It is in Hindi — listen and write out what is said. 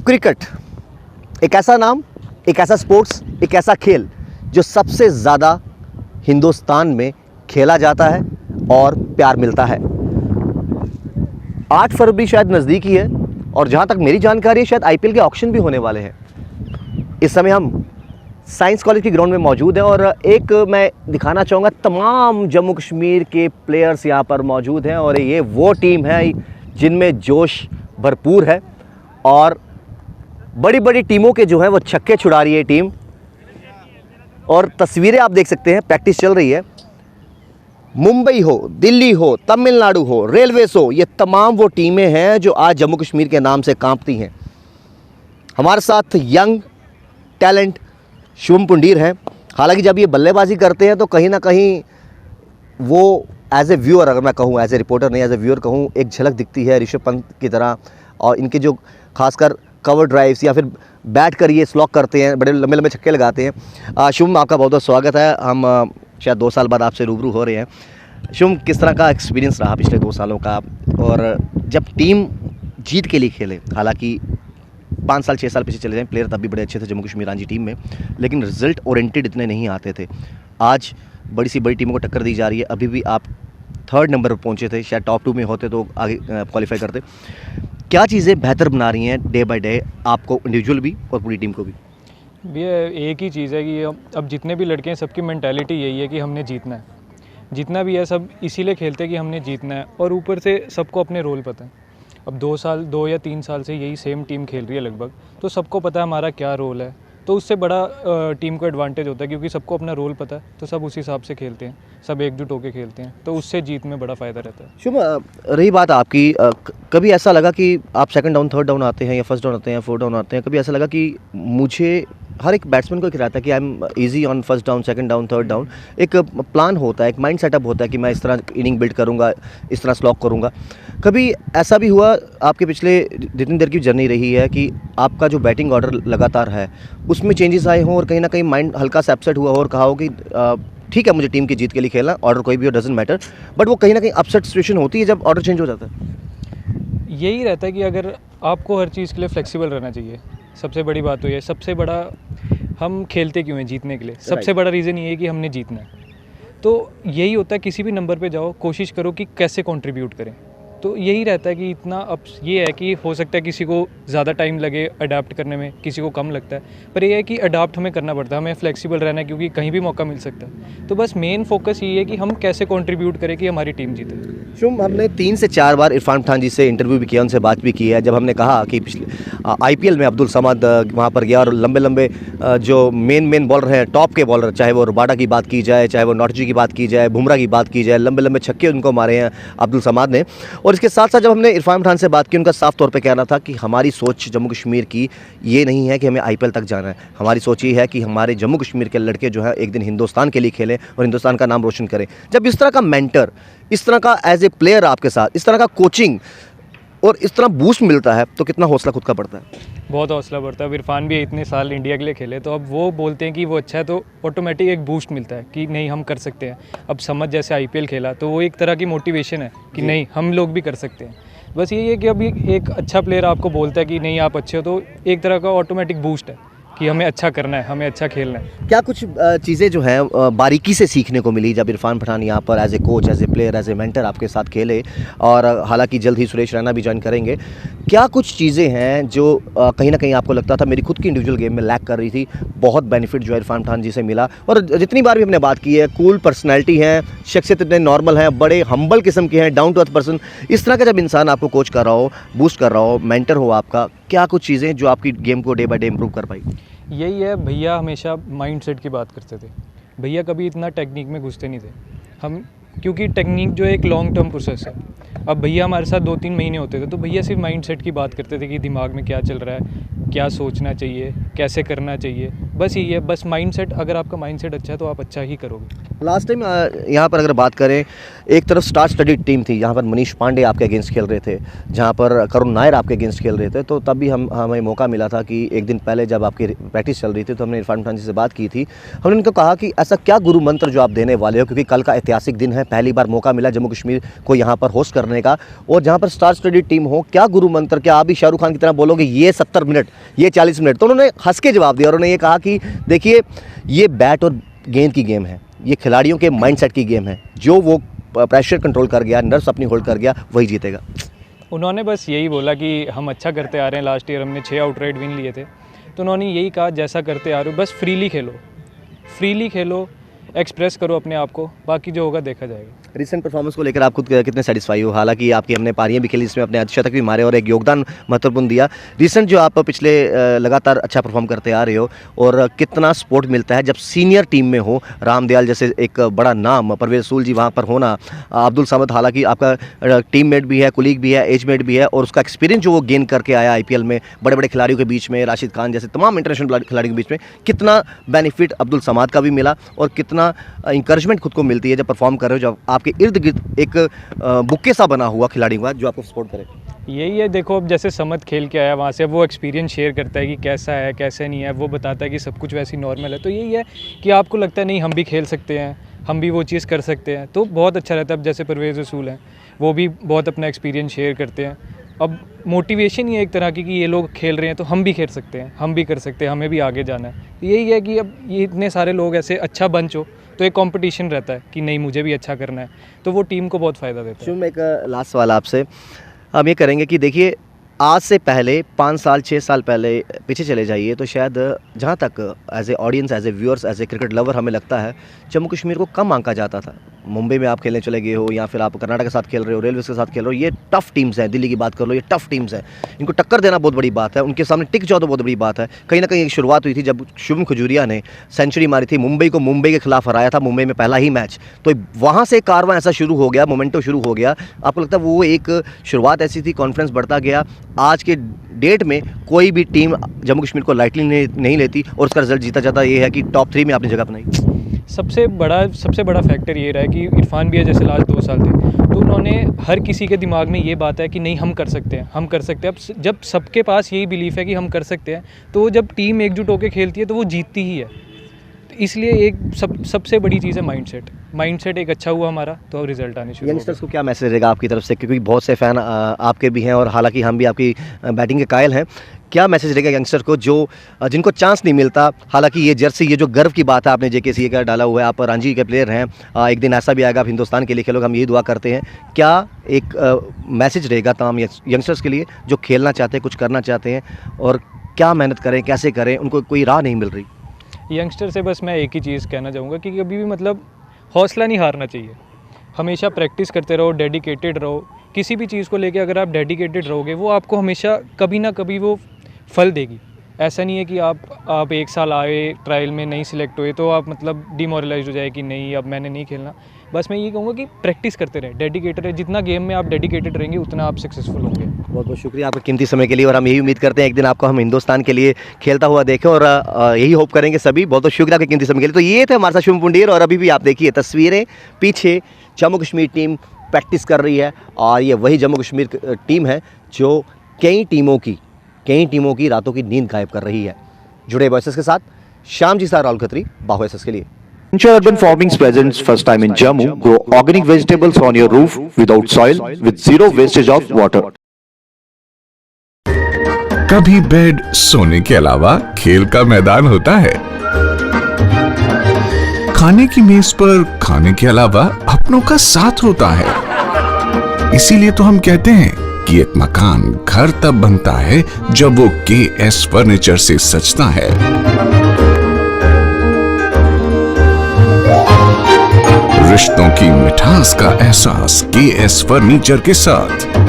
क्रिकेट एक ऐसा नाम, एक ऐसा स्पोर्ट्स, एक ऐसा खेल जो सबसे ज़्यादा हिंदुस्तान में खेला जाता है और प्यार मिलता है। 8 फरवरी शायद नज़दीक ही है और जहाँ तक मेरी जानकारी है शायद आईपीएल के ऑक्शन भी होने वाले हैं। इस समय हम साइंस कॉलेज की ग्राउंड में मौजूद हैं और एक मैं दिखाना चाहूँगा, तमाम जम्मू कश्मीर के प्लेयर्स यहाँ पर मौजूद हैं और ये वो टीम है जिनमें जोश भरपूर है और बड़ी बड़ी टीमों के जो है वो छक्के छुड़ा रही है टीम। और तस्वीरें आप देख सकते हैं, प्रैक्टिस चल रही है। मुंबई हो, दिल्ली हो, तमिलनाडु हो, रेलवेज हो, ये तमाम वो टीमें हैं जो आज जम्मू कश्मीर के नाम से कांपती हैं। हमारे साथ यंग टैलेंट शुभम पुंडीर हैं। हालांकि जब ये बल्लेबाजी करते हैं तो कहीं ना कहीं वो एज ए व्यूअर, अगर मैं कहूँ एज ए रिपोर्टर नहीं, एज ए व्यूअर कहूँ, एक झलक दिखती है ऋषभ पंत की तरह। और इनके जो खासकर कवर ड्राइव्स या फिर बैट कर ये स्लॉक करते हैं, बड़े लंबे लंबे छक्के लगाते हैं। शुभम, आपका बहुत बहुत स्वागत है। हम शायद 2 साल बाद आपसे रूबरू हो रहे हैं। शुभम, किस तरह का एक्सपीरियंस रहा पिछले 2 सालों का? और जब टीम जीत के लिए खेले, हालांकि 5 साल 6 साल पीछे चले जाएं, प्लेयर तब भी बड़े अच्छे थे जम्मू कश्मीर रांची टीम में, लेकिन रिजल्ट ओरिएंटेड इतने नहीं आते थे। आज बड़ी सी बड़ी टीमों को टक्कर दी जा रही है। अभी भी आप 3rd नंबर पर पहुंचे थे, शायद टॉप 2 में होते तो आगे क्वालिफाई करते। क्या चीज़ें बेहतर बना रही हैं डे बाय डे आपको, इंडिविजुअल भी और पूरी टीम को भी? ये एक ही चीज़ है कि अब जितने भी लड़के हैं सबकी मेंटालिटी यही है कि हमने जीतना है। जितना भी है सब इसीलिए खेलते हैं कि हमने जीतना है और ऊपर से सबको अपने रोल पता है। अब 2 या 3 साल से यही सेम टीम खेल रही है लगभग, तो सबको पता है हमारा क्या रोल है। तो उससे बड़ा टीम को एडवांटेज होता है क्योंकि सबको अपना रोल पता है, तो सब उस हिसाब से खेलते हैं, सब एकजुट होकर खेलते हैं, तो उससे जीत में बड़ा फ़ायदा रहता है। शुभ, रही बात आपकी, कभी ऐसा लगा कि आप 2nd डाउन 3rd डाउन आते हैं या 1st डाउन आते हैं या 4th डाउन आते हैं, कभी ऐसा लगा कि मुझे, हर एक बैट्समैन को एक रहता है कि I am easy on 1st down 2nd down 3rd down, एक प्लान होता है, एक माइंड सेटअप होता है कि मैं इस तरह इनिंग बिल्ड करूँगा, इस तरह स्लॉक करूँगा। कभी ऐसा भी हुआ आपके पिछले जितनी देर की जर्नी रही है कि आपका जो बैटिंग ऑर्डर लगातार है उसमें चेंजेस आए हों और कहीं ना कहीं माइंड हल्का सा अपसेट हुआ हो और कहा हो कि ठीक है, मुझे टीम की जीत के लिए खेलना, ऑर्डर कोई भी हो, डजंट मैटर, बट वो कहीं ना कहीं अपसेट सिचुएशन होती है जब ऑर्डर चेंज हो जाता है? यही रहता है कि अगर आपको हर चीज़ के लिए फ्लेक्सिबल रहना चाहिए। सबसे बड़ी बात तो ये, सबसे बड़ा हम खेलते क्यों हैं? जीतने के लिए। सबसे बड़ा रीज़न ये है कि हमने जीतना है। तो यही होता है, किसी भी नंबर पे जाओ, कोशिश करो कि कैसे कंट्रीब्यूट करें। तो यही रहता है कि इतना अब ये है कि हो सकता है किसी को ज़्यादा टाइम लगे अडाप्ट करने में, किसी को कम लगता है, पर ये है कि अडाप्ट हमें करना पड़ता है, हमें फ्लेक्सिबल रहना है क्योंकि कहीं भी मौका मिल सकता है। तो बस मेन फोकस यही है कि हम कैसे कंट्रीब्यूट करें कि हमारी टीम जीते। शुभ, हमने 3 से 4 बार इरफान पठान जी से इंटरव्यू भी किया, उनसे बात भी की है। जब हमने कहा कि पिछले आईपीएल में अब्दुल समद वहाँ पर गया और लंबे लंबे जो मेन बॉलर हैं, टॉप के बॉलर, चाहे वो रबाडा की बात की जाए, चाहे वो नॉटजी की बात की जाए, बुमराह की बात की जाए, लंबे लंबे छक्के उनको मारे हैं अब्दुल समद ने। और इसके साथ साथ जब हमने इरफान पठान से बात की, उनका साफ तौर पे कहना था कि हमारी सोच जम्मू कश्मीर की ये नहीं है कि हमें आईपीएल तक जाना है, हमारी सोच ये है कि हमारे जम्मू कश्मीर के लड़के जो है एक दिन हिंदुस्तान के लिए खेलें और हिंदुस्तान का नाम रोशन करें। जब इस तरह का मेंटर, इस तरह का एज ए प्लेयर आपके साथ, इस तरह का कोचिंग और इस तरह बूस्ट मिलता है तो कितना हौसला खुद का बढ़ता है? बहुत हौसला बढ़ता है। अब इरफान भी इतने साल इंडिया के लिए खेले, तो अब वो बोलते हैं कि वो अच्छा है तो ऑटोमेटिक एक बूस्ट मिलता है कि नहीं, हम कर सकते हैं। अब समझ जैसे आईपीएल खेला तो वो एक तरह की मोटिवेशन है कि नहीं, हम लोग भी कर सकते हैं। बस यही है कि अभी एक अच्छा प्लेयर आपको बोलता है कि नहीं आप अच्छे हो, तो एक तरह का ऑटोमेटिक बूस्ट है कि हमें अच्छा करना है, हमें अच्छा खेलना है। क्या कुछ चीज़ें जो हैं बारीकी से सीखने को मिली जब इरफान पठान यहाँ पर as a coach, as a player, as a mentor आपके साथ खेले? और हालांकि जल्द ही सुरेश रैना भी ज्वाइन करेंगे। क्या कुछ चीज़ें हैं जो कहीं ना कहीं आपको लगता था मेरी खुद की इंडिविजुअल गेम में लैक कर रही थी? बहुत बेनिफिट जो है इरफान पठान जी से मिला। और जितनी बार भी हमने बात की है, कूल पर्सनैलिटी हैं, शख्सियत इतने नॉर्मल हैं, बड़े हम्बल किस्म के हैं, डाउन टू अर्थ पर्सन। इस तरह का जब इंसान आपको कोच कर रहा हो, बूस्ट कर रहा हो, मेंटर हो आपका, क्या कुछ चीज़ें जो आपकी गेम को डे बाय डे इम्प्रूव कर पाई? यही है, भैया हमेशा माइंडसेट की बात करते थे। भैया कभी इतना टेक्निक में घुसते नहीं थे हम, क्योंकि टेक्निक जो है एक लॉन्ग टर्म प्रोसेस है। अब भैया हमारे साथ 2-3 महीने होते थे तो भैया सिर्फ माइंडसेट की बात करते थे कि दिमाग में क्या चल रहा है, क्या सोचना चाहिए, कैसे करना चाहिए, बस यही है। बस माइंडसेट, अगर आपका माइंडसेट अच्छा है तो आप अच्छा ही करोगे। लास्ट टाइम यहाँ पर अगर बात करें, एक तरफ स्टार स्टडीड टीम थी जहाँ पर मनीष पांडे आपके अगेंस्ट खेल रहे थे, जहाँ पर करुण नायर आपके अगेंस्ट खेल रहे थे, तो तब भी हमें मौका मिला था कि एक दिन पहले जब आपकी प्रैक्टिस चल रही थी तो हमने इरफान पठान जी से बात की थी। हमने उनको कहा कि ऐसा क्या गुरु मंत्र जो आप देने वाले हो, क्योंकि कल का ऐतिहासिक दिन है, पहली बार मौका मिला जम्मू कश्मीर को यहाँ पर होस्ट करने का, और जहाँ पर स्टार स्टडीड टीम हो, क्या गुरु मंत्र, क्या आप भी शाहरुख खान की तरह बोलोगे ये 70 मिनट, ये 40 मिनट? तो उन्होंने हंस के जवाब दिया और उन्होंने ये कहा कि देखिए, ये बैट और गेंद की गेम है, ये खिलाड़ियों के माइंडसेट की गेम है, जो वो प्रेशर कंट्रोल कर गया, नर्व्स अपनी होल्ड कर गया, वही जीतेगा। उन्होंने बस यही बोला कि हम अच्छा करते आ रहे हैं, लास्ट ईयर हमने 6 आउटराइट विन लिए थे, तो उन्होंने यही कहा जैसा करते आ रहे हो बस फ्रीली खेलो, एक्सप्रेस करो अपने आप को, बाकी जो होगा देखा जाएगा। रिसेंट परफॉर्मेंस को लेकर आप खुद कितने सेटिस्फाई हो? हालांकि आपकी हमने पारियां भी खेली, इसमें अपने शतक भी मारे और एक योगदान महत्वपूर्ण दिया। रिसेंट जो आप पिछले लगातार अच्छा परफॉर्म करते आ रहे हो, और कितना सपोर्ट मिलता है जब सीनियर टीम में हो, रामदयाल जैसे एक बड़ा नाम, परवेज रसूल जी वहाँ पर होना, अब्दुल समद हालांकि आपका टीममेट भी है, कुलीग भी है, एजमेट भी है, और उसका एक्सपीरियंस जो वो गेन करके आया IPL में बड़े बड़े खिलाड़ियों के बीच में, राशिद खान जैसे तमाम इंटरनेशनल खिलाड़ियों के बीच में, कितना बेनिफिट अब्दुल समाद का भी मिला और कितना इंकरेजमेंट खुद को मिलती है जब परफॉर्म कर रहे हो, जब आपके इर्द गिर्द एक बुक्के सा बना हुआ खिलाड़ियों का जो आपको सपोर्ट करे। यही है, देखो अब जैसे समद खेल के आया वहाँ से, अब वो एक्सपीरियंस शेयर करता है कि कैसा है कैसे नहीं है, वो बताता है कि सब कुछ वैसे ही नॉर्मल है। तो यही है कि आपको लगता है नहीं हम भी खेल सकते हैं, हम भी वो चीज़ कर सकते हैं, तो बहुत अच्छा रहता है। अब जैसे परवेज़ रसूल हैं, वो भी बहुत अपना एक्सपीरियंस शेयर करते हैं। अब मोटिवेशन ही है एक तरह की कि ये लोग खेल रहे हैं तो हम भी खेल सकते हैं, हम भी कर सकते हैं, हमें भी आगे जाना है। तो यही है कि अब ये इतने सारे लोग ऐसे अच्छा बंच हो तो एक कंपटीशन रहता है कि नहीं मुझे भी अच्छा करना है, तो वो टीम को बहुत फ़ायदा देता है। शुभ, एक लास्ट सवाल आपसे हम ये करेंगे कि देखिए, आज से पहले 5 साल 6 साल पहले पीछे चले जाइए तो शायद जहाँ तक as a audience, as a viewers, as a cricket lover हमें लगता है जम्मू कश्मीर को कम आंका जाता था। मुंबई में आप खेलने चले गए हो, या फिर आप कर्नाटक के साथ खेल रहे हो, रेलवे के साथ खेल रहे हो, ये टफ टीम्स हैं। दिल्ली की बात कर लो, ये टफ टीम्स हैं, इनको टक्कर देना बहुत बड़ी बात है, उनके सामने टिक जाओ तो बहुत बड़ी बात है। कहीं ना कहीं एक शुरुआत हुई थी जब शुभम खजूरिया ने सेंचुरी मारी थी, मुंबई को मुंबई के खिलाफ हराया था, मुंबई में पहला ही मैच, तो वहाँ से कारवां ऐसा शुरू हो गया, मोमेंटो शुरू हो गया। आपको लगता है वो एक शुरुआत ऐसी थी, कॉन्फिडेंस बढ़ता गया? आज के डेट में कोई भी टीम जम्मू कश्मीर को लाइटली नहीं लेती और उसका रिजल्ट जीता जाता ये है कि टॉप 3 में आपने जगह बनाई। सबसे बड़ा फैक्टर ये रहा है कि इरफान भी जैसे लास्ट 2 साल थे, तो उन्होंने हर किसी के दिमाग में ये बात है कि नहीं हम कर सकते हैं, हम कर सकते हैं। अब जब सबके पास यही बिलीफ है कि हम कर सकते हैं, तो जब टीम एकजुट होकर खेलती है तो वो जीतती ही है। तो इसलिए एक सबसे बड़ी चीज़ है माइंडसेट एक अच्छा हुआ हमारा, तो रिजल्ट आने शुरू हो गए। यंगस्टर्स को क्या मैसेज रहेगा आपकी तरफ से, क्योंकि बहुत से फ़ैन आपके भी हैं और हालांकि हम भी आपकी बैटिंग के कायल हैं, क्या मैसेज रहेगा यंगस्टर को जो जिनको चांस नहीं मिलता? हालांकि ये जर्सी, ये जो गर्व की बात है, आपने JKCA का डाला हुआ है, आप रणजी के प्लेयर हैं, एक दिन ऐसा भी आएगा आप हिंदुस्तान के लिए खेलोगे, हम यही दुआ करते हैं। क्या एक मैसेज रहेगा तमाम यंगस्टर्स के लिए जो खेलना चाहते हैं, कुछ करना चाहते हैं, और क्या मेहनत करें, कैसे करें, उनको कोई राह नहीं मिल रही? यंगस्टर से बस मैं एक ही चीज़ कहना चाहूँगा कि कभी भी मतलब हौसला नहीं हारना चाहिए, हमेशा प्रैक्टिस करते रहो, डेडिकेटेड रहो। किसी भी चीज़ को लेके अगर आप डेडिकेटेड रहोगे, वो आपको हमेशा कभी ना कभी वो फल देगी। ऐसा नहीं है कि आप 1 साल आए, ट्रायल में नहीं सिलेक्ट हुए तो आप मतलब डिमोरलाइज हो जाए कि नहीं अब मैंने नहीं खेलना। बस मैं ये कहूँगा कि प्रैक्टिस करते रहें, डेडिकेटेड रहे, जितना गेम में आप डेडिकेटेड रहेंगे उतना आप सक्सेसफुल होंगे। बहुत बहुत शुक्रिया आपका कीमती समय के लिए, और हम यही उम्मीद करते हैं एक दिन आपको हम हिंदुस्तान के लिए खेलता हुआ देखें, और यही होप करेंगे सभी। बहुत बहुत शुक्रिया आपके कीमती समय के लिए। तो ये थे हमारे साथ शुभम पुंडीर, और अभी भी आप देखिए तस्वीरें पीछे, जम्मू कश्मीर टीम प्रैक्टिस कर रही है, और ये वही जम्मू कश्मीर टीम है जो कई टीमों की रातों की नींद गायब कर रही है। जुड़े वॉइसेस के साथ श्याम जी सार राहुल खत्री, बाहो एसएस के लिए। Venture Urban Farming's presence first time in Jammu. Grow organic vegetables on your roof without soil with zero wastage of water. कभी बेड सोने के अलावा खेल का मैदान होता है, खाने की मेज पर खाने के अलावा अपनों का साथ होता है। इसीलिए तो हम कहते हैं कि एक मकान घर तब बनता है जब वो KS फर्नीचर से सजता है। रिश्तों की मिठास का एहसास KS फर्नीचर के साथ।